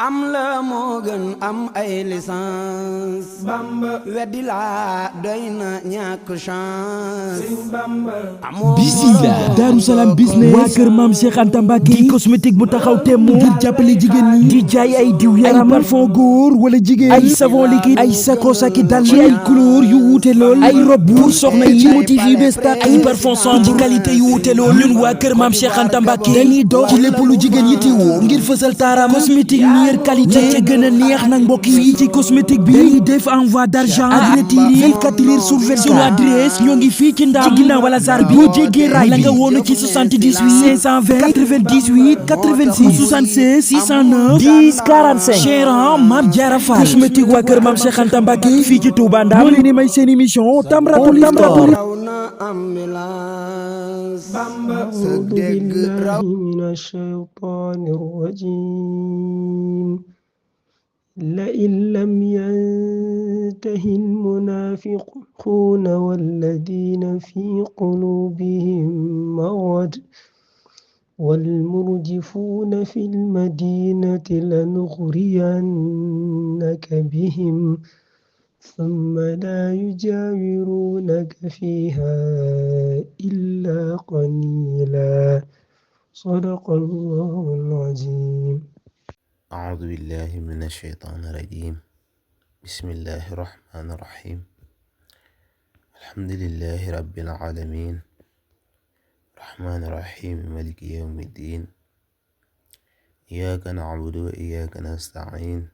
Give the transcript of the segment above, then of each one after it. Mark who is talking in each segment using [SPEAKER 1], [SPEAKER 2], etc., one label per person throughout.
[SPEAKER 1] am la moo gën am ay licence Bamba weddi laa doy na ñàkk chance Bamba
[SPEAKER 2] bismillah Daaru Salaam business waa kër maam Cheikh Anta Mbacke di cosmétique bu taxaw temm ngir jàppale jigéen ñi di jaay ay diw yaram ay parfum góor wala jigéen ay savon liquide ay sakos ak dàll ci ay couleur yu wuute lool ay robe pour soxna yi motif yu bees tàq ay parfum sans ci qualité yu wuute lool ñun waa kër maam Cheikh Anta Mbacke dañuy dox ci lépp lu jigéen yi teewoo ngir fësal taaram cosmétique meilleure qualité ca gën a neex nag mbokk yi ci cosmétique bi dañuy def envoi d'argent ak retire 24 heures sur 24 sunu adresse ñoo ngi fii ci Ndam ci ginnaaw wala zar bi boo jéggee raay bi la nga woon ci 78 520 98 86 76 609 10 45 Chéran Mame Diarra Fall cosmétique waa kër Mame Cheikh Anta Mbacke fii ci Touba Ndam moo leen di may seen émission Tamratul Iftar
[SPEAKER 1] raw na ambulance Bamba sa dégg raw
[SPEAKER 3] mina shaytaani rajiim لئن لم ينته المنافقون والذين في قلوبهم مرض والمرجفون في المدينة لنغرينك بهم ثم لا يجاورونك فيها إلا قليلا صدق الله العظيم.
[SPEAKER 4] أعوذ بالله من الشيطان الرجيم بسم الله الرحمن الرحيم الحمد لله رب العالمين الرحمن الرحيم مالك يوم الدين إياك نعبد وإياك نستعين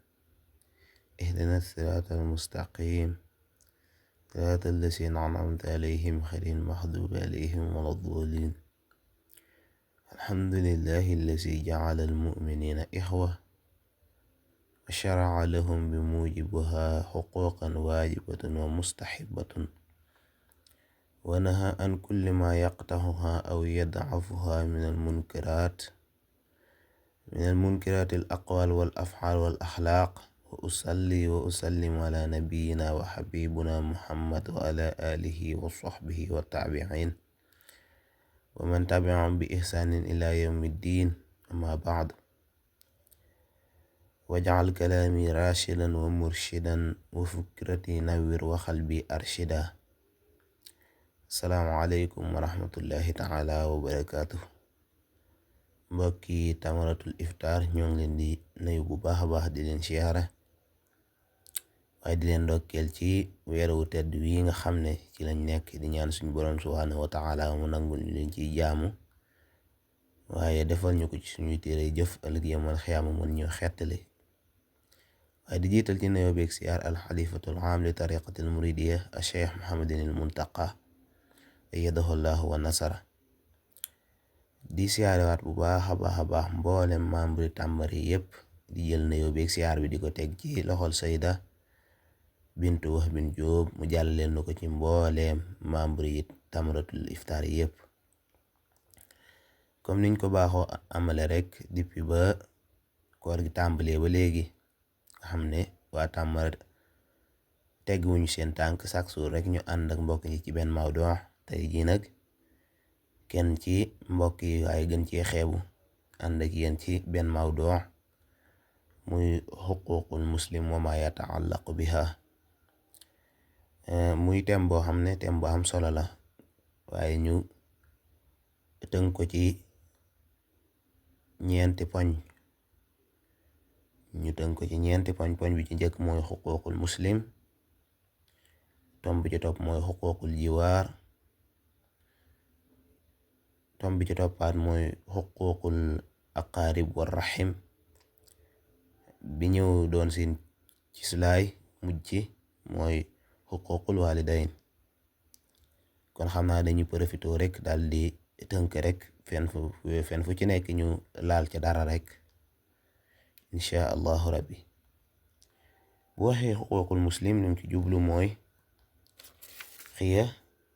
[SPEAKER 4] اهدنا الصراط المستقيم صراط الذين أنعمت عليهم غير المغضوب عليهم ولا الضالين الحمد لله الذي جعل المؤمنين إخوة وشرع لهم بموجبها حقوقا واجبة ومستحبة ونهى عن كل ما يقطعها أو يضعفها من المنكرات الأقوال والأفعال والأخلاق وأصلي وأسلم على نبينا وحبيبنا محمد وعلى آله وصحبه والتابعين ومن تبعهم بإحسان إلى يوم الدين أما بعد واجعل كلامي راشدا ومرشدا وفكرتي نوّر وقلبي أرشدا. السلام عليكم ورحمة الله تعالى وبركاته. mbokki Tamratul Iftar ñoo ngi leen di nuyu bu baax a baax di leen siyaara waaye di leen ndokkeel ci weeru tedd wi nga xam ne ci lañ nekk di ñaan suñu borom subhaanahu wa taala mu nangul ñu leen ciy jaamu waaye defal ñu ko ci suñuy téere jëf ëllëg yamal xiyaama mën ñu xettali waaye di jiital ci nuyoo beeg siyaar alxalifatul aam li tariqatil muridiya a cheikh Muhammadinil Muntaqa ayyadahu llahu wa nasara di siyaarewaat bu baax a baax mboolem membre Tàmbari yépp di jël nuyoo beeg siyaar bi di ko teg ci loxol Sayda bintu Wahb bin Jóob mu jàllaleel na ko ci mbooleem membre yi Tamratul Iftar yépp comme niñ ko baaxoo amale rek depuis ba koor gi tàmbalee ba léegi nga xam ne waa Tàmbara tegguñu seen tànk chaque jour rek ñu ànd ak mbokk yi ci benn mawdu tey jii nag kenn ci mbokk yi waaye gën cee xeebu ànd ak yéen ci benn mawdu muy xuququl muslim wa ma yataallaqu biha muy tem boo xam ne tem boo am solo la waaye ñu tënk ko ci ñeenti poñ poñ bi ci njëkk mooy xuququl muslim, tom bi ci topp mooy xuququl jiwaar, tom bi ci toppaat mooy xuququl aqarib war rahim, bi ñëw doon sin ci sulaay mujj ci mooy xuququl walidayn. kon xam naa dañuy profité rek daal di tënk rek fen fu ci nekk ñu laal ci dara rek insha allahu rabbi. bu waxee xuququl muslim lim ci jublu mooy xiya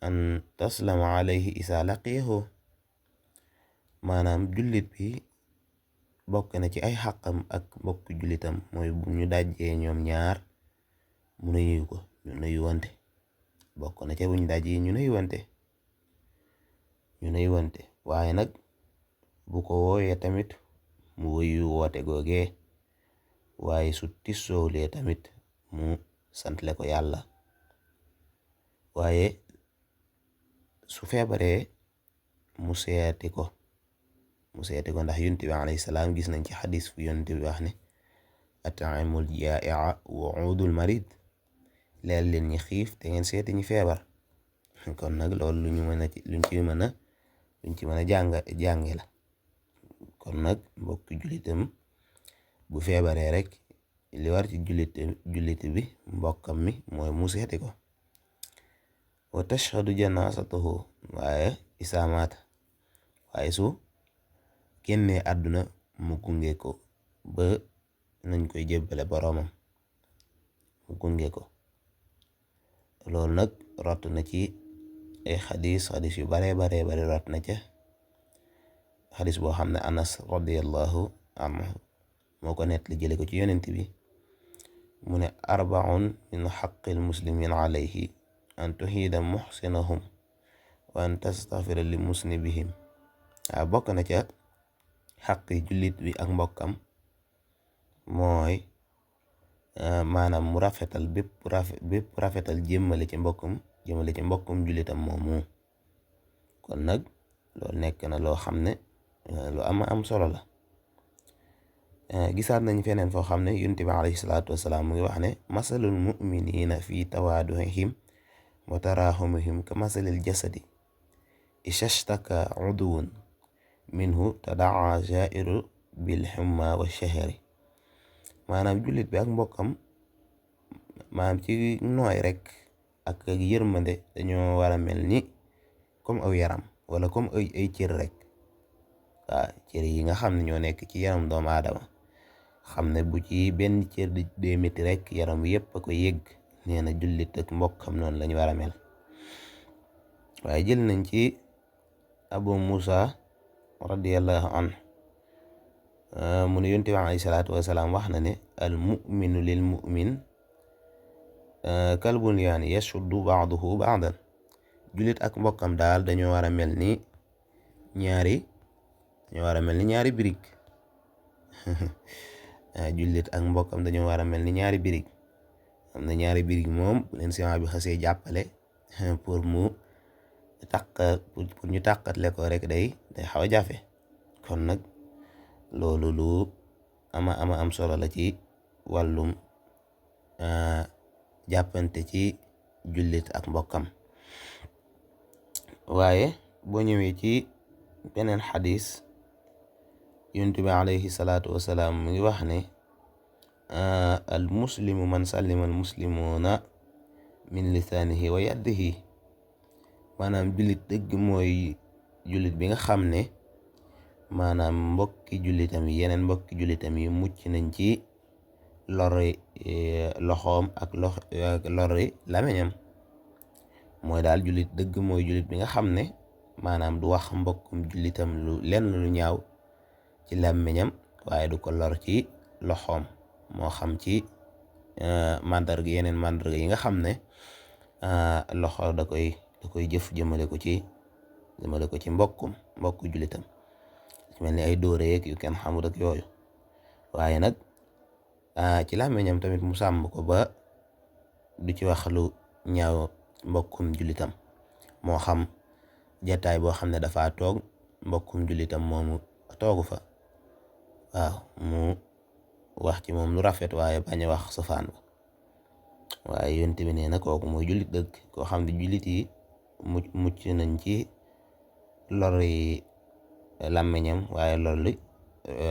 [SPEAKER 4] an taslama alayhi isa laqiyahu, maanaam jullit bi bokk na ci ay xàqam ak mbokk jullitam mooy bu ñu dajjee ñoom ñaar mu nuyu ko ñu nuyu wante bokk na ca buñ dajjee ñu nuyu wante waaye nag bu ko wooyee tamit mu wuyu woote googee waaye su tisoolee tamit mu santle ko yàlla. waaye su feebaree mu seeti ko ndax yonent bi alayhi salaam gis nañ ci xadis fu yonent bi wax ne at'imul jaa'i'a wa uudul marid, leel leen ñi xiif te ngeen seeti ñi feebar. kon nag loolu luñ ci mën a jànge la. kon nag mbokk jullitam bu feebaree rek li war ci jullit bi mbokkam mi mooy mu seeti ko. wa tashhadu janaasatahu, waaye isaamaata, waaye su génnee àdduna mu gunge ko ba nañ koy jébbale boroomam, mu gunge ko. loolu nag rot na ci ay xadis yu bare rot na ca xadis boo xam ne Anas radiyallahu anhu moo ko nett li jële ko ci yonent bi mu ne arbaun min xaqil muslimin alayhi an tuhiida muxsinahum wa an tastaghfira li musnibihim. bokk na ca xaqi jullit bi ak mbokkam mooy maanaam mu rafetal bépp rafetal jëmale ci mbokkum jullitam moomu. kon nag loolu nekk na loo xam ne lu am solo la. gisaat nañ feneen foo xam ne yonent bi alayhi salaatu wasalaam mu ngi wax ne masalul muminina fi tawaaduhihim wa tarahumihim ka masalil jasadi ishtaka uduwun minhu tadaa jairu bil humma wa shahri. maanaam jullit bi ak mbokkam maanaam ci nooy rek ak yërmande dañoo war a mel ni comme aw yaram wala comme ay cër rek. cër yi nga xam ne ñoo nekk ci yaram doomu aadama, xam ne bu ci benn cër di dee métti rek yaram yépp a ko yëg. nee na jullit ak mbokkam noonu lañu war a mel. waaye jël nañ ci Abu Musa radiyallahu anhu mu ne yonent bi alayhi salaatu wasalaam wax na ne al muminu lil mumin kal bunyan yashuddu ba'duhu ba'dan. jullit ak mbokkam daal dañoo war a mel ni ñaari birig. jullit ak mbokkam dañoo war a mel ni ñaari birig. am na ñaari birig moom bu leen ciment bi xasee jàppale pour ñu tàqatle ko rek day xaw a jafe. kon nag loolu lu am solo la ci wàllum jàppante ci jullit ak mbokkam. waaye boo ñëwee ci beneen xadis yonent bi alayhi salaatu wasalaam mu ngi wax ne al muslimu man sallima al muslimuuna min lisaanihi wa yadihi. maanaam jullit dëgg mooy jullit bi nga xam ne maanaam yeneen mbokki jullitam yi mucc nañ ci lori loxoom ak lori làmmiñam. mooy daal jullit dëgg mooy jullit bi nga xam ne maanaam du wax mbokkum jullitam lenn lu ñaaw ci làmmiñam, waaye du ko lor ci loxoom, moo xam ci yeneen màndarga yi nga xam ne loxo da koy jëf jëmale ko ci mbokku jullitam, mel ni ay dóore yeeg yu kenn xamul ak yooyu. waaye nag ci làmmiñam tamit mu sàmm ko ba du ci wax lu ñaaw mbokkum jullitam, moo xam jataay boo xam ne dafa toog mbokkum jullitam moomu toogu fa, mu wax ci moom lu rafet waaye bañ a wax safaan ba. waaye yonent bi nee na kooku mooy jullit dëgg, koo xam ne jullit yi mucc nañ ci lori làmmiñam, waaye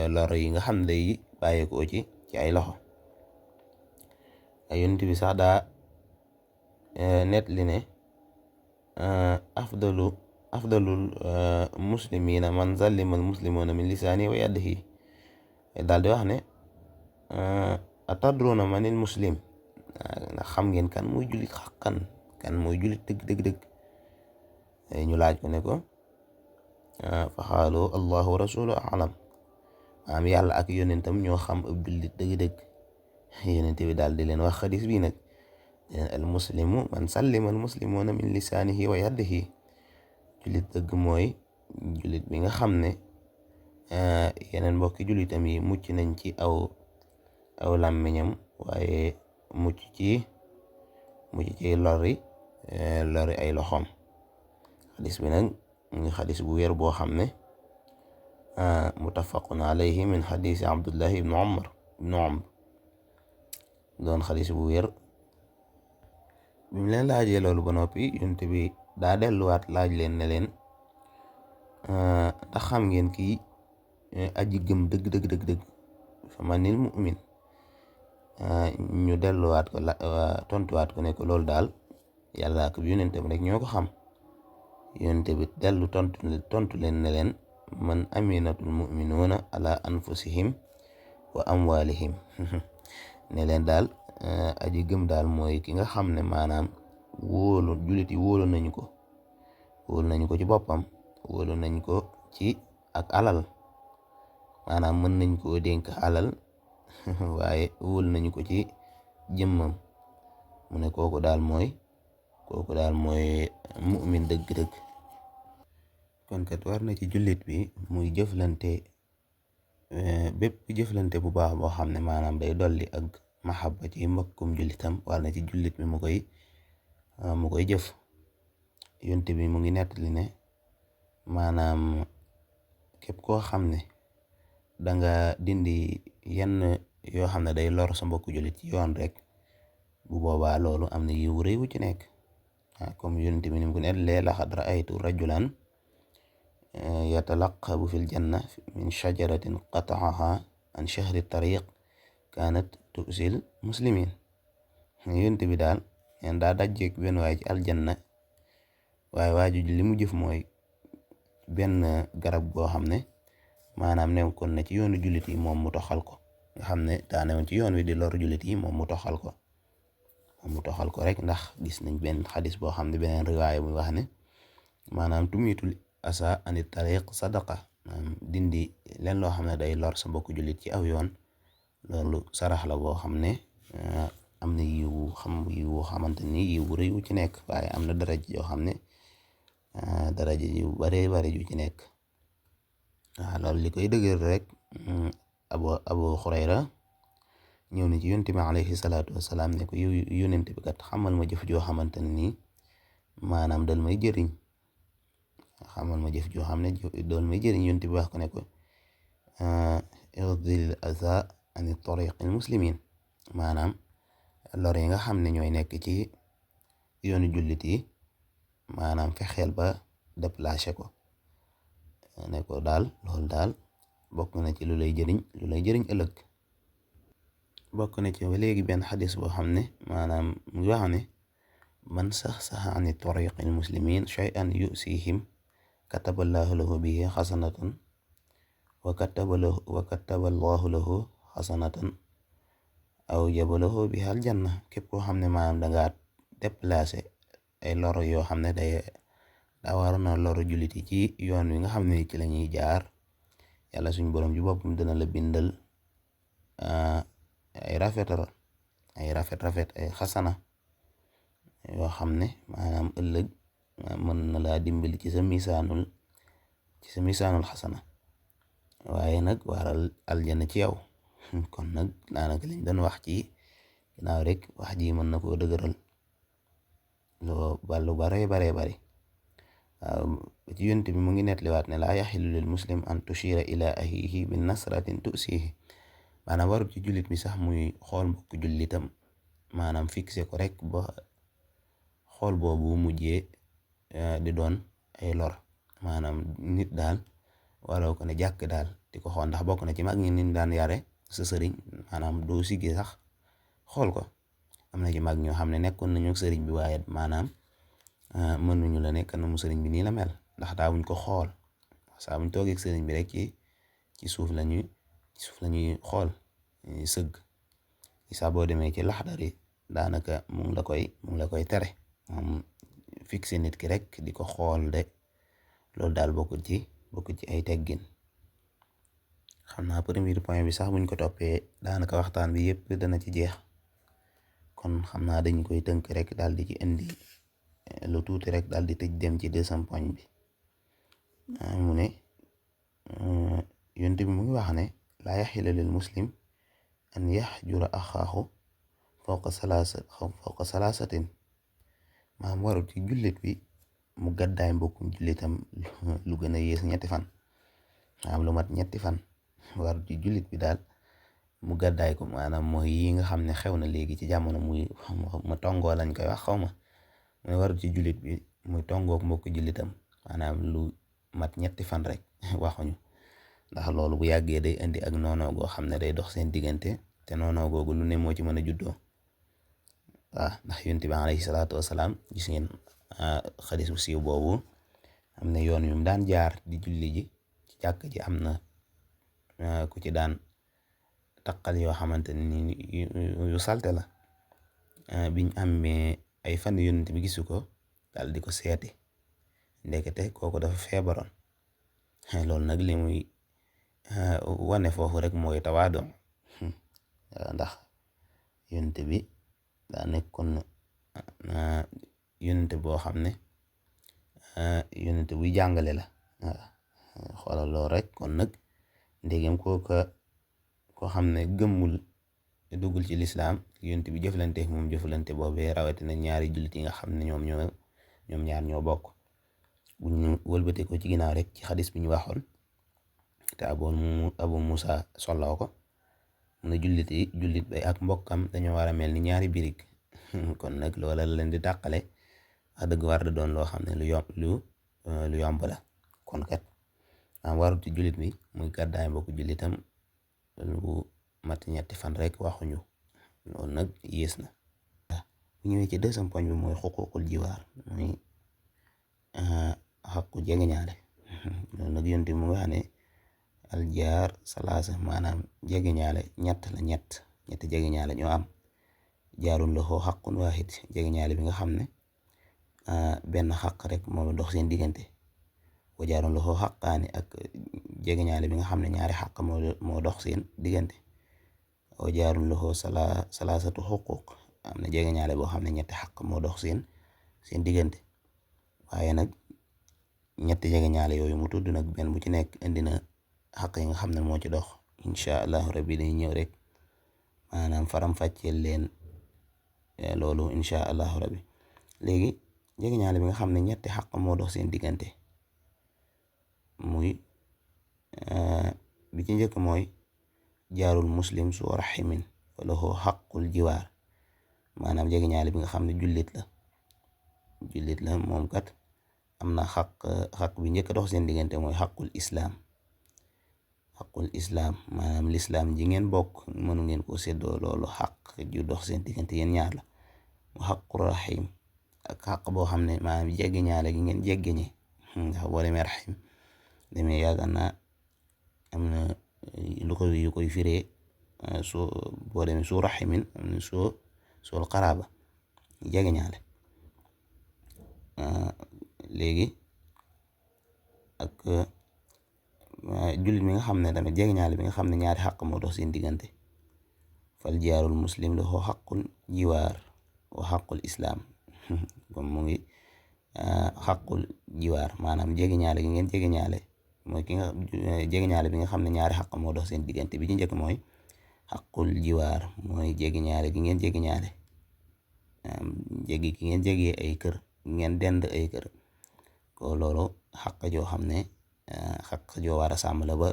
[SPEAKER 4] lor yi nga xam ne day bàyyeekoo ci ay loxo. yonent bi sax daa net li ne afdalul muslimina man zallima al muslimuna min lisaani wa yadihi. daal di wax ne atadruna manil muslim, ndax xam ngeen kan mooy jullit xaqan, kan mooy jullit dëgg. ñu laaj ko ne ko fa xaalu allahu wa rasulu alam, maanaam yàlla ak yonentam ñoo xam ab jullit dëgg-dëgg. yonent bi daal di leen wax xadis bii nag al muslimu man sallima al muslimuna min lisaanihi wa yadihi. jullit dëgg mooy jullit bi nga xam ne yeneen mbokki jullitam yi mucc nañ ci aw làmmiñam waaye mucc ci lori ay loxoom. xadis bi nag mu ngi xadis bu wér boo xam ne muttafaqun alayhi min xadisi Abdullahi ibnu Umar doon xadis bu wér. bi mu leen laajee loolu ba noppi yonent bi daa delluwaat laaj leen ne leen ndax xam ngeen kii aji gëm dëgg fa manil mu'min. ñu delluwaat ko tontuwaat ko ne ko loolu daal yàlla ak yonent bi rek ñoo ko xam. yonent bi dellu tontu leen ne leen man aminatul mu'minuuna ala anfusihim wa amwalihim ne leen daal aji gëm daal mooy ki nga xam ne maanaam jullit yi wóolu nañu ko ci boppam, wóolu nañ ko ci ak alal, maanaam mën nañ koo dénk alal waaye wóolu nañu ko ci jëmmam. mu ne kooku daal mooy mu'min dëgg-dëgg. kon kat war na ci jullit bi muy jëflante bépp jëflante bu baax boo xam ne maanaam day dolli ak mahabba ci mbokkum jullitam, war na ci jullit bi mu koy jëf. yonent bi mu ngi nettali ne maanaam képp koo xam ne danga dindi yenn yoo xam ne day lor sa mbokku jullit ci yoon rek, bu boobaa loolu am na yiw rëy wu ci nekk. comme yonent bi ni mu ko nettalee laqad ra'aytu rajulan yatalaqabu fil janna min shajaratin qata'aha an shahri tariq kanat tu'sil muslimin. yonent bi daal daa dajjeek benn waay ci aljanna, waaye waaju li mu jëf mooy benn garab goo xam ne maanaam nekkoon na ci yoonu jullit yi moom mu toxal ko, nga xam ne daa newoon ci yoon wi di lor jullit yi moom mu toxal ko rek. ndax gis nañ benn xadis boo xam ne beneen riwaaya muy wax ne maanaam tumitul asa anit tariq sadaqa, dindi leen loo xam ne day lor sa mbokku jullit ci aw yoon, loolu sarax la boo xam ne am na yiwu xamante ni yiwu rëy wu ci nekk, waaye am na daraja yoo xam ne daraja yu bare ju ci nekk. loolu li koy dëgër rek abu Xurayra ñëw na ci yonent bi alayhi salaatu wasalaam ne ko yow yonent bi kat xamal ma jëf joo xamante ne nii maanaam dal may jëriñ, yonent bi wax ko ne ko ighdil aza ani tariqil muslimin, maanaam lor yi nga xam ne ñooy nekk ci yoonu jullit yi maanaam fexeel ba déplacé ko. ne ko loolu daal bokk na ci lu lay jëriñ ëllëg. bokk na ci ba léegi benn xadis boo xam ne maanaam mu ngi wax ne man sax-saxa ani tariqil muslimin shay'an yusihim kataba allahu lahu bihi xasanatan wa kataba allahu lahu xasanatan aw jabalahu biha aljanna. képp koo xam ne maanaam dangaa déplacé ay loro yoo xam ne daa waroon na loru jullit yi ci yoon wi nga xam ne ci la ñuy jaar, yàlla suñ borom ji boppam dina la bindal ay rafet ay xasana yoo xam ne maanaam ëllëg mën na laa dimbali ci sa misaanul xasana, waaye nag waral aljana ci yow. kon nag daanaka liñ doon wax ci ginnaaw rek wax ji mën na koo dëgëral lu bare bari. ci yonent bi mu ngi nettaliwaat ne laa yaxilu lil muslim an tushira ila ahihi bin nasratin tusihi, maanaam warut ci jullit bi sax muy xool mbokku jullitam maanaam fixé ko rek ba xool boobu mujjee di doon ay lor. maanaam nit daal waroo ko ne jàkk daal di ko xool, ndax bokk na ci mag ñi nin daan yare sa sëriñ, maanaam doo siggi sax xool ko. am na ci mag ñoo xam ne nekkoon nañu sëriñ bi waaye maanaam mënuñu la nekk na mu sëriñ bi nii la mel, ndax daawuñ ko xool. saa buñ toogee ak sëriñ bi rek ci suuf lañuy xool sëgg. saa boo demee ci Laxdari daanaka mu ngi la koy tere moom fixé nit ki rek di ko xool de, loolu daal bokkul ci ay teggin. xam naa premier point bi sax buñ ko toppee daanaka waxtaan bi yëpp dana ci jeex, kon xam naa dañ koy tënk rek daal di ci indi lu tuuti rek daal di tëj dem ci deuxième point bi. mu ne yonent bi mu ngi wax ne laa yaxilu lil muslim an yaxjura axaahu fawqa salaasatin maanaam warul ci jullit bi mu gàddaay mbokkum jullitam lu gën a yées ñetti fan maanaam lu mat ñetti fan warul ci jullit bi daal mu gàddaay ko maanaam mooy yi nga xam ne xew na léegi ci jamono muy ma tongoo lañ koy wax xaw ma mooy warul ci jullit bi muy tongook mbokku jullitam maanaam lu mat ñetti fan rek waxuñu ndax loolu bu yàggee day indi ak noonoo goo xam ne day dox seen diggante te noonoo googu lu ne moo ci mën a juddoo waaw ndax yonent bi alayhi salaatu wasalaam gis ngeen xadis bu siiw boobu am na yoon yu mu daan jaar di julli ji ci jàkk ji am na ku ci daan taqal yoo xamante ni yu salte la biñ amee ay fan yonent bi gisu ko daal di ko seeti ndekete kooku dafa feebaroon loolu nag li muy wane foofu rek mooy tawaadu ndax yonent bi daa nekkoon yonent boo xam ne yonent buy jàngale la waaw xoolal loolu rek kon nag ndégam koo xam ne gëmmul duggul ci lislaam yonent bi jëflante moom jëflante boobee rawatina ñaari jullit yi nga xam ne ñoom ñaar ñoo bokk bu ñu wëlbate ko ci ginnaaw rek ci xadis bi ñu waxoon te abu musa solloo ko mu ne jullit bay ak mbokkam dañoo war a mel ni ñaari birig kon nag loola la leen di tàqale wax dëgg war da doon loo xam ne lu yomb la kon kat warut ci jullit bi muy gàddaay mbokku jullitam lu mat ñetti fan rek waxuñu loolu nag yées na bu ñëwee ci deuxième point bi mooy xuquuqul jiwaar muy xaqu jegeñaale loolu nag yonti mu wax ne aljaar salaasa maanaam jegeñaale ñetti jegeñaale ñoo am jaarun la xoo xaqun waahid jegeñaale bi nga xam ne benn xaq rek moo dox seen diggante wa jaarun la xoo xaqaani ak jegeñaale bi nga xam ne ñaari xaq moo dox seen diggante wa jaarun la xoo salaasatu xuquuq am na jegeñaale boo xam ne ñetti xaq moo dox seen diggante waaye nag ñetti jegeñaale yooyu mu tudd nag benn bu ci nekk indi na xaq yi nga xam ne moo ci dox incha allahu rabbi dañuy ñëw rek maanaam faram fàcceel leen loolu incha allahu rabbi léegi jegeñaale bi nga xam ne ñetti xaq moo dox seen diggante muy bi ci njëkk mooy jaarul muslim su raximin fa lahu xaqul jiwaar maanaam jegeñaale bi nga xam ne jullit la moom kat am na xaq bi njëkk dox seen diggante mooy xaqul islaam maanaam lislaam ji ngeen bokk mënu ngeen ko séddoo loolu xaq ju dox seen diggante yéen ñaar la mu xaqul raxim ak xaq boo xam ne maanaam jegeñaale gi ngeen jeggeñe ndax boo demee raxim demee yaakaar naa am na lu ko yu koy firee boo demee suu raximin am na sool xaraaba jegeñaale léegi ak jullit mi nga xam ne tamit jegeñaale bi nga xam ne ñaari xaq moo dox seen diggante fal jaarul muslim lahu xaqul jiwaar wa xaqul islaam comme mu ngi xaqul jiwaar maanaam jegeñaale gi ngeen jegeñaale mooy jegeñaale bi nga xam ne ñaari xaq moo dox seen diggante bi ci njëkk mooy xaqul jiwaar mooy jegeñaale gi ngeen jegeñaale jege gi ngeen jegee ay kër ngeen dend ay kër ko loolu xaq joo xam ne xaq joo war a sàmm la ba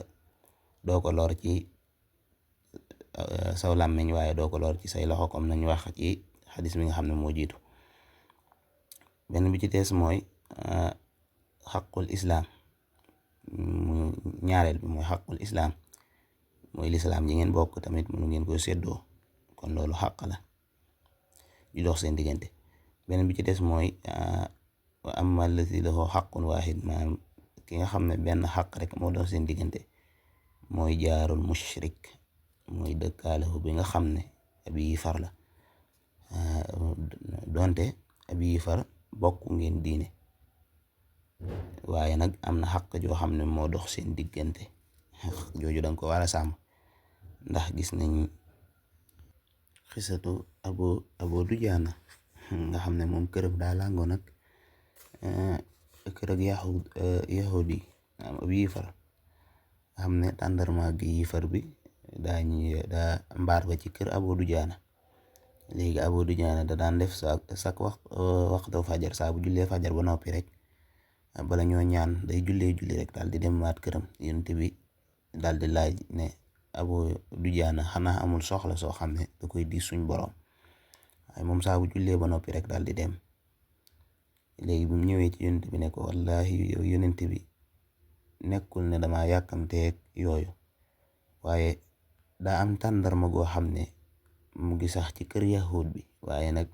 [SPEAKER 4] doo ko lor ci saw làmmiñ waaye doo ko lor ci say loxo comme nañ wax ci xadis bi nga xam ne moo jiitu benn bi ci tees mooy xaqul islaam mu ñaareel bi mooy xaqul islaam mooy lislaam ji ngeen bokk tamit mënu ngeen koy séddoo kon loolu xaq la ju dox seen diggante beneen bi ci des mooy wa amma allati lahu xaqun waahid maanaam ki nga xam ne benn xaq rek moo dox seen diggante mooy jaarul mushrik mooy dëkkaalehu bi nga xam ne ab yéefar la donte ab yéefar bokk ngeen diine waaye nag am na xaq joo xam ne moo dox seen diggante jooju danga ko war a sàmm ndax gis nañ xisatu abu dujaana nga xam ne moom këram daa làngoo nag kër ak yahudi ab yéefar nga xam ne tàndarma gi yéefar bi daa mbaar ba ci kër Abu Dujaana. léegi Abu Dujaana da daan def sak waxtu fajar, saa bu jullee fajar ba noppi rek bala ñoo ñaan day julli rek daal di dem waat këram. Yonent bi daal di laaj ne Abu Dujaana xanaa amul soxla soo xam ne da koy di suñ borom, waaye moom saa bu jullee ba noppi rek daal di dem. léegi bi mu ñëwee ci Yonent bi ne ko wallahi yow Yonent bi nekkul ne dama yàkkamteeg yooyu, waaye daa am tàndarma goo xam ne mu ngi sax ci kër yahud bi, waaye nag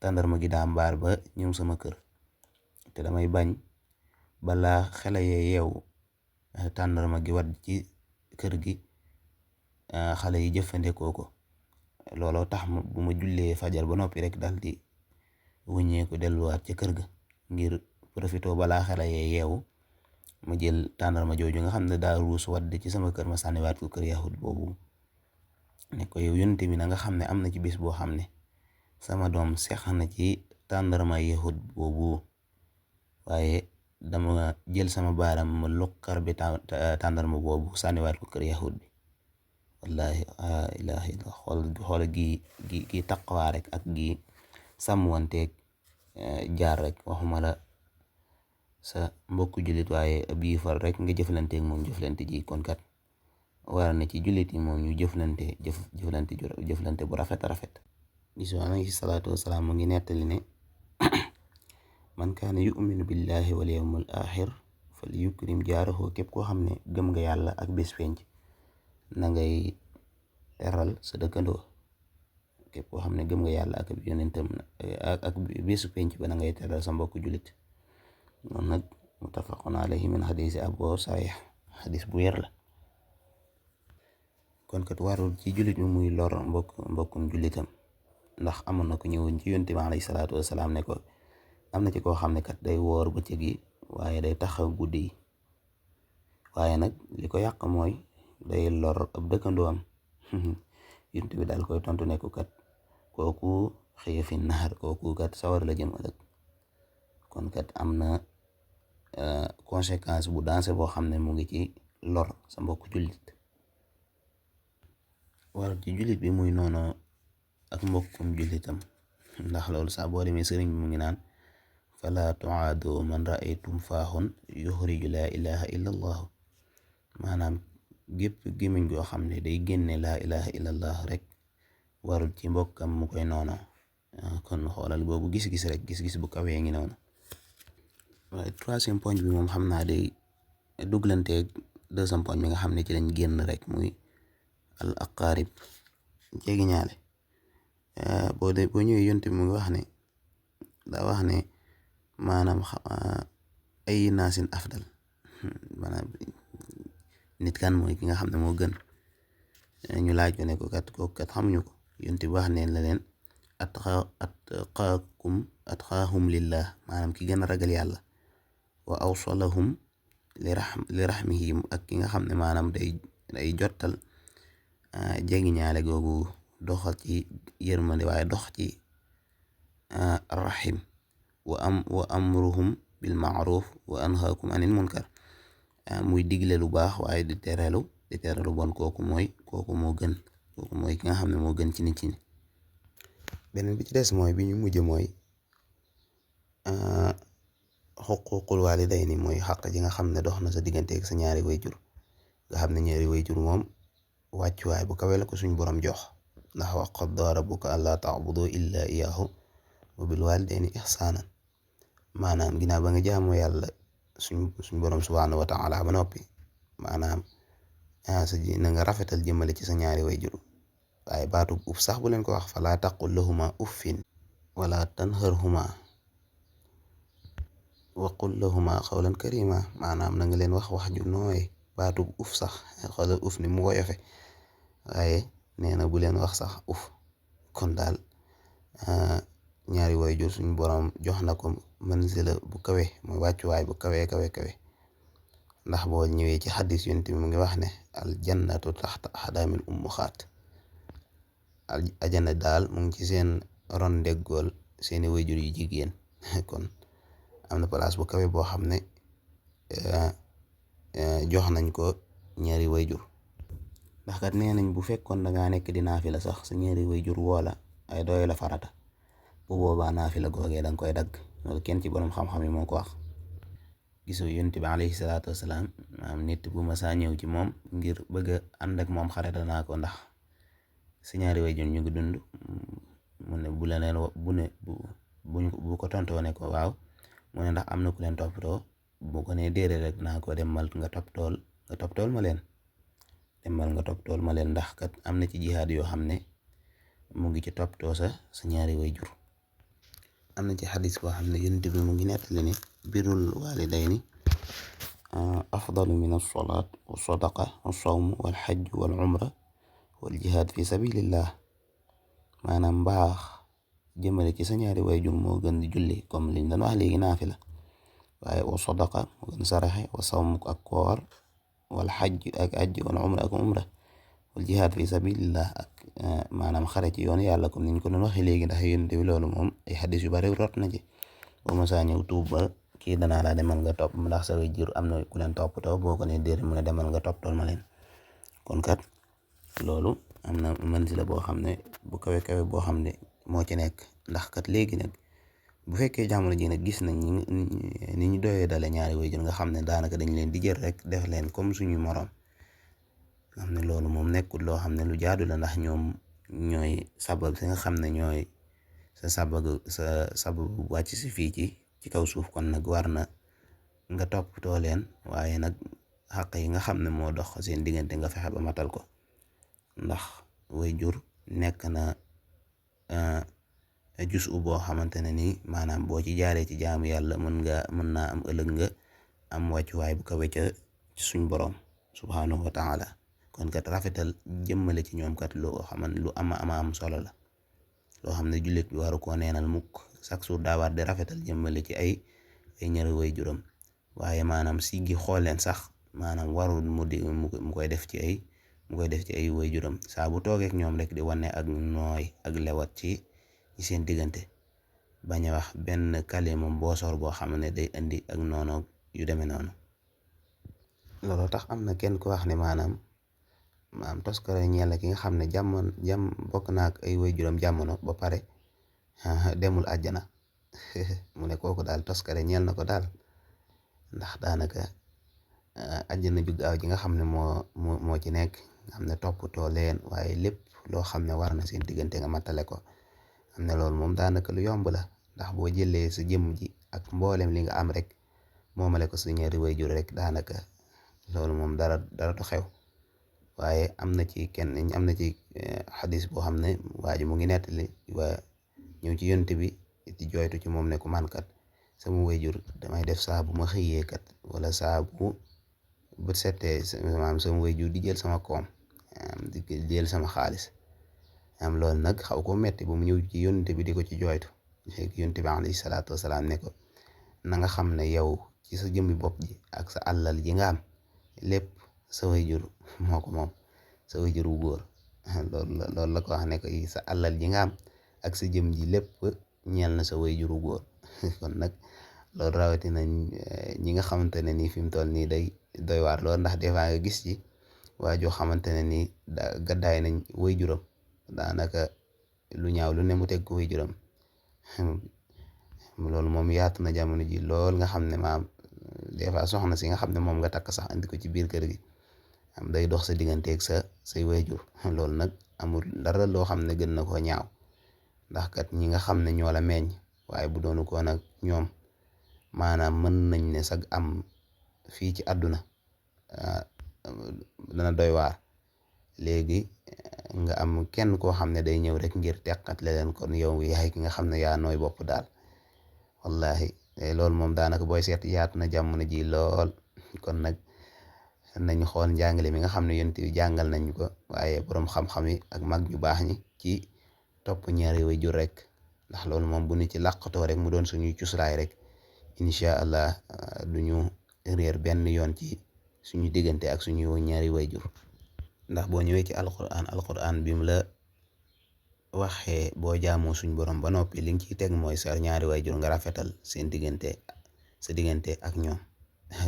[SPEAKER 4] tàndarma gi daa mbaar ba ñëw sama kër, te damay bañ balaa xale yee yeewu tàndarma gi wadd ci kër gi, xale yi jëfandikoo ko. looloo tax bu ma jullee fajar ba noppi rek dal di wëññeeku delluwaat ca kër ga ngir profito balaa xale yee yeewu ma jël tàndarma jooju nga xam ne daa ruus wadd ci sama kër ma sànniwaat ko kër yahud boobu. ne ko yow Yonent bi na nga xam ne am na ci bis boo xam ne sama doom sex na ci tàndarma yahud boobu, waaye dama jël sama baaram ma luqar bi tàndarma boobu sànniwaat ko kër yahud bi. wallahi la ilaha illa xool gi taqwaa rek ak gi sàmmwanteeg jaar rek, waxuma la sa mbokku jullit waaye ab yéefar rek nga jëflanteeg moom jëflante ji. kon kat war na ci jullit yi moom ñu jëflante bu rafet a rafet. gisoo alayhi salaatu wasalaam mu ngi nettali ne man kaana yuminu billahi wal yawmil axir fal yukrim jaarahu. képp koo xam ne gëm nga yàlla ak bés penc na ngay teral sa dëkkandoo. képp koo xam ne gëm nga yàlla ak yonentam ak bésu penc ba na ngay teral sa mbokku jullit. noonu nag muttafaqun alayhi min xadisi Abu Saxiix, xadis bu wér la. kon kat warul ci jullit mi muy lor mbokkum jullitam, ndax amoon na ko ñëwoon ci Yonent bi alayhi salaatu wasalaam ne ko am na ci koo xam ne kat day woor bëccëg yi waaye day taxaw guddi yi, waaye nag li ko yàq mooy day lor ab dëkkandoo am. Yonent bi daal koy tontu ne ko kat kooku xëy fi naar, kooku kat sawar la jëm ëllëg. kon kat am na conséquence bu dansé boo xam ne mu ngi ci lor sa mbokku jullit. war ci jullit bi muy noonu ak mbokkum jullitam, ndax loolu sax boo demee sëriñ bi mu ngi naan fala tuaadu man raaytum faaxun yuxriju laa ilaha illa allahu. maanaam gépp gémmiñ goo xam ne day génne laa ilaha illa allah rek warul ci mbokkam mu koy noonu. kon xoolal boobu gis-gis rek gis-gis bu kawee ngi noonu. waaye troisième point bi moom xam naa day duglanteeg deuxième point bi nga xam ne ci lañ génn rek muy al aqarib, jegi ñaale. boo ñëwee Yonent bi mu ngi wax ne daa wax ne maanaam ay naasin afdal, maanaam nit kan mooy ki nga xam ne moo gën. ñu laaj ko ne ko kat xamuñu ko. Yonent bi wax ne la leen atqaahum lillah, maanaam ki gën a ragal yàlla, wa awsalahum li raxmihim, ak ki nga xam ne maanaam day jottal jegi ñaale googu, doxal ci yërmande waaye dox ci rahim. wa amruhum bil maaruf wa anhaakum anil munkar, muy digle lu baax waaye di tere lu bon. kooku moo gën, kooku mooy ki nga xam ne moo gën ci nit ñi. beneen bi ci des mooy bi ñu mujj mooy xuququl waalidayni, mooy xaq ji nga xam ne dox na sa diggante ak sa ñaari wayjur. nga xam ne ñaari wayjur moom wàccuwaay bu kawe la ko suñ borom jox, ndax wa qadaa rabbuka allaa ta'budu illa iyyahu wa bil waalidayni ihsaanan. maanaam ginnaaw ba nga jaamoo yàlla suñ borom subhaanahu wa taala ba noppi, maanaam na nga rafetal jëmale ci sa ñaari wayjur. waaye baatu uf sax bu leen ko wax, falaa taqul lahuma uffin wala tanharhuma wa qul lahuma qawlan karima. maanaam na nga leen wax ju nooy. baatu uf sax xoolal uf ni mu woyofe, waaye nee na bu leen wax sax uf. kon daal ñaari waajur suñu borom jox na ko manzila bu kawe, mooy wàccuwaay bu kawe. ndax boo ñëwee ci xaddis Yonent bi mu ngi wax ne al jannatu taxta axdaamil ummahaat, ajana daal mu ngi ci seen ron ndeggool seeni waajur yu jigéen. kon am na place bu kawe boo xam ne jox nañ ko ñaari waajur. ndax kat nee nañ bu fekkoon da ngaa nekk di naafila sax sa ñaari waajur woola ay doy la farata bu boobaa naafila googee da nga koy dagg. loolu kenn ci borom xam-xam yi moo ko wax. gisoo yonent bi alayhi salaatu wasalaam maanaam nit bu ma saa ñëw ci moom ngir bëgg a ànd ak moom xare danaa ko ndax sa ñaari waajur ñu ngi dund mu ne bu la leen bu ko tontoo ne ko waaw mu ne ndax am na ku leen toppatoo bu ko nee déedéet rek naa ko demal nga toppatool ma leen ndax kat am na ci jihaad yoo xam ne mu ngi ci toppatoo sa ñaari waajur. am na ci xadis boo xam ne yonent bi mu ngi nettali ne birrul waalidayni afdalu min as-salaat wa sadaqa wa sawm wal xajj wal umra wal jihaad fi sabilillah. maanaam mbaax jëmale ci sa ñaari waajur moo gën di julli comme liñ doon wax léegi naafila, waaye wa sadaqa moo gën saraxe, wa sawm ak koor, wal xajj ak ajj, wal umra ak umra, wal jihaad fi sabilillah ak maanaam xare ci yoon yàlla comme niñ ko doon waxee léegi. ndax yonent bi loolu moom ay xadis yu bari rot na ci. boo ma saa ñëw tuub ba kii danaa la demal nga topp ndax sa waajur am na ku leen toppatoo boo ko ne déedéet mu ne demal nga toppatool ma leen. kon kat loolu am na manzila boo xam ne bu kawe boo xam ne moo ci nekk. ndax kat léegi nag bu fekkee jamono ji nag gis nañ ni ñu doyee dale ñaari waajur nga xam ne daanaka dañ leen di jël rek def leen comme suñu moroom, nga xam ne loolu moom nekkul loo xam ne lu jaadu la. ndax ñoom ñooy sabab si nga xam ne ñooy sa sababu wàcc si fii ci kaw suuf. kon nag war na nga toppatoo leen, waaye nag xàq yi nga xam ne moo dox seen diggante nga fexe ba matal ko. ndax waajur nekk na jus boo xamante ne nii maanaam boo ci jaaree ci jaamu yàlla mën naa am ëllëg nga am wàccuwaay bu kawe ca suñ borom subhanahu wa taala. kon kat rafetal jëmmale ci ñoom kat lu am solo la, loo xam ne jullit bi waru koo neenal mukk. chaque jour daa war di rafetal jëmmale ci ay ñaari waajuram, waaye maanaam siggi xool leen sax maanaam warul mu koy def ci ay waajuram. saa bu toogeek ñoom rek di wane ak nooy ak lewat ci seen diggante, bañ a wax benn kalima mboosoor boo xam ne day indi ak noonu yu demee noonu. loolu tax am na kenn ku wax ne maanaam toskare ñeel ki nga xam ne bokk na ak ay waajuram jamono ba pare demul àjjana mu ne kooku daal toskare ñeel na ko daal. ndax daanaka àjjana ju gaaw ji nga xam ne moo ci nekk, nga xam ne toppatoo leen, waaye lépp loo xam ne war na seen diggante nga matale ko. am ne loolu moom daanaka lu yomb la, ndax boo jëlee sa jëmm ji ak mboolem li nga am rek moomale ko sa ñaari waajur rek daanaka loolu moom dara du xew. waaye am na ci xadis boo xam ne waa ji mu ngi nettali waa ñëw ci yonent bi di jooytu ci moom ne ko man kat sama waajur damay def saa bu ma xëyee kat wala saa bu bët setee maanaam sama waajur di jël sama koom di jël sama xaalis. loolu nag xaw ko metti ba mu ñëw ci yonent bi di ko ci jooytu. yonent bi alayhi salaatu wasalaam ne ko na nga xam ne yow ci sa jëmmi bopp ji ak sa àllal ji nga am lépp sa waajur moo ko moom, sa waajur wu góor. loolu la ko wax ne ko sa àllal ji nga am ak sa jëm ji lépp ñeel na sa waajur wu góor. kon nag loolu rawatina ñi nga xamante ne nii fi mu toll nii day doy waar lool. ndax des fois nga gis ci waa joo xamante ne nii gaddaay nañ waajuram, daanaka lu ñaaw lu ne mu teg ko waajuram. loolu moom yaatu na jamono ji lool, nga xam ne des fois soxna si nga xam ne moom nga takk sax andi ko ci biir kër gi day dox sa digganteeg say waajur. loolu nag amul dara loo xam ne gën na koo ñaaw, ndax kat ñi nga xam ne ñoo la meññ, waaye bu doonu ko nag ñoom maanaam mën nañ ne sag am fii ci àdduna dana doy waar. léegi nga am kenn koo xam ne day ñëw rek ngir teqat leen, kon yow yaay ki nga xam ne yaa nooy bopp daal. wallahi loolu moom daanaka booy seet yaatu na jamono ji lool. kon nag nañ xool njàngale mi nga xam ne yonent bi jàngal nañ ko, waaye boroom xam-xam yi ak mag ñu baax ñi ci topp ñaari waajur rek. ndax loolu moom bu ñu ci làqatoo rek mu doon suñuy cuslaay rek, incha allah duñu réer benn yoon ci suñu diggante ak suñu ñaari waajur. ndax boo ñëwee ci alquran bi mu la waxee boo jaamoo suñ borom ba noppi li nga ciy teg mooy sa ñaari waajur nga rafetal sa diggante ak ñoom.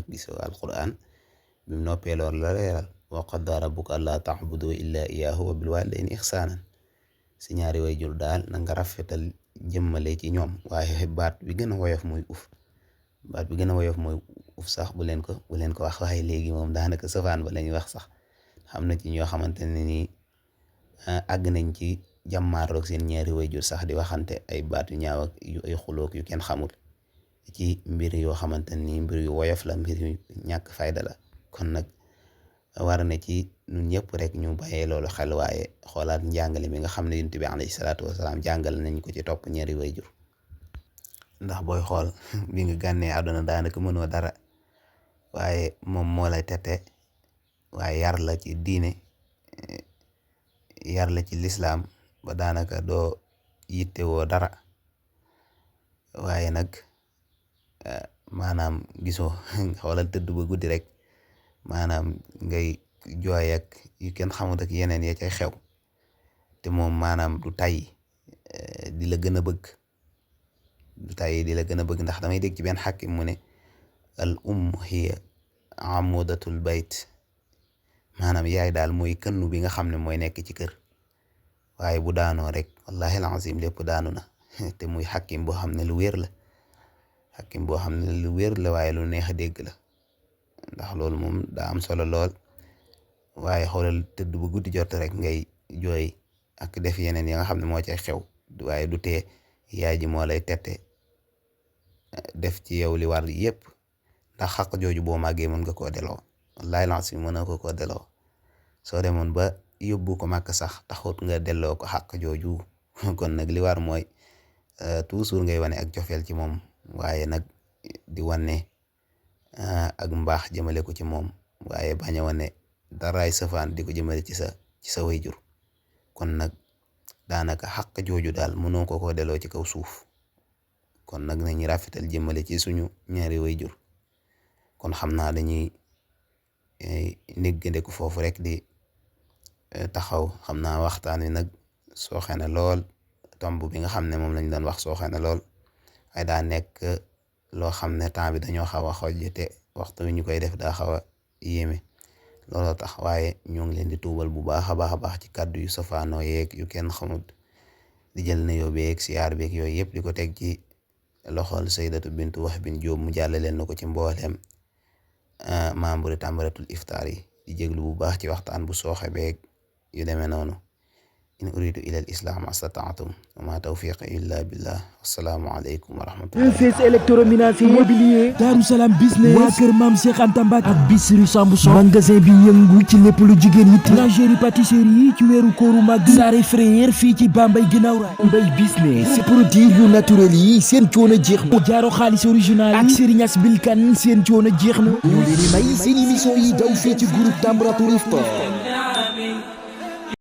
[SPEAKER 4] gisoo alquran bi mu noppee loolu la leeral wa qadaa rabbuka allaa ta'budu illaa iyyaahu wa bil waalidayni ihsaanan si ñaari way jur daal na nga rafetal jëmmale ci ñoom. waaye baat bi gën a woyof mooy uf sax bu leen ko wax. waaye léegi moom daanaka safaan ba lañuy wax sax. xam na ci ñoo xamante ne nii àgg nañ ci jàmmaarloog seen ñaari way jur sax di waxante ay baat yu ñaaw ak ay xuloog yu kenn xamul ci mbir yoo xamante ni mbir yu woyof la, mbir yu ñàkk fayda la. kon nag war na ci ñun ñëpp rek ñu bàyyee loolu xel, waaye xoolaat njàngale mi nga xam ne Yonent bi alayhi salaatu wasalaam jàngal nañ ko ci topp ñaari wayjur. ndax booy xool bi nga gànnee àdduna daanaka mënoo dara, waaye moom moo lay tete, waaye yar la ci diine, yar la ci lislaam ba daanaka doo yittewoo dara. waaye nag maanaam gisoo xoolal tëdd ba guddi rek maanaam ngay jooy ak yu kenn xamut ak yeneen ya cay xew, te moom maanaam du tàyyi di la gën a bëgg, ndax damay dégg ci benn xakim mu ne al hiya amudatul bayt, maanaam yaay daal mooy kënnu bi nga xam ne mooy nekk ci kër, waaye bu daanoo rek wallahi alazim lépp daanu na. te muy xakim boo xam ne lu wér la, waaye lu neex a dégg la, ndax loolu moom daa am solo lool. waaye xoolal tëdd bu guddi jot rek ngay jooy ak def yeneen ya nga xam ne moo cay xew, waaye du tee yaay ji moo lay tette def ci yow li war yépp, ndax xaq jooju boo màggee mën nga koo delloo. wallahi lans bi mën na koo delloo. soo demoon ba yóbbu ko màkk sax taxut nga delloo ko xaq jooju. kon nag li war mooy toujours ngay wane ak cofeel ci moom, waaye nag di wane ak mbaax jëmale ko ci moom, waaye bañ a wane daraay safaan di ko jëmale ci sa wayjur. kon nag daanaka xaq jooju daal mënoo ko delloo ci kaw suuf. kon nag nañu rafetal jëmale ci suñu ñaari wayjur. kon xam naa dañuy néggandeku foofu rek di taxaw. xam naa waxtaan wi nag sooxe na lool, tomb bi nga xam ne moom lañ doon wax sooxe na lool, waaye daa nekk loo xam ne temps bi dañoo xaw a xoj te waxtu wi ñu koy def daa xaw a yéeme. looloo tax, waaye ñoo ngi leen di tuubal bu baax a baax ci kàddu yu safaanoo yeeg yu kenn xamut, di jël nuyoo beeg siyaar beeg yooyu yëpp di ko teg ci loxol Saydatu bintu Wahb bin Jóob mu jàlle leen na ko ci mbooleem membre Tamaratul Iftaar yi. di jéglu bu baax ci waxtaan bu sooxe beeg yu demee noonu. in uridu ila al islam astata'tum wa ma tawfiqi illa billah. assalaamu aleykum wa rahmatullah.
[SPEAKER 2] UCS électroménager immobilier Darou Salam business waa kër Maam Cheikh Anta Mbacke ak Bichri Sambuson magasin bi yëngu ci lépp lu jigéen ñi lingerie pâtisserie ci weeru kóoru mag Sare Frère fii ci Bambey ginnaaw raay Mbay business si produit yu naturel yi seen coono jeex na jaaro xaalis original ak Serigne As Bilkan seen coono jeex na ñu leen di may seen émission yi daw fii ci groupe Tamratul Iftar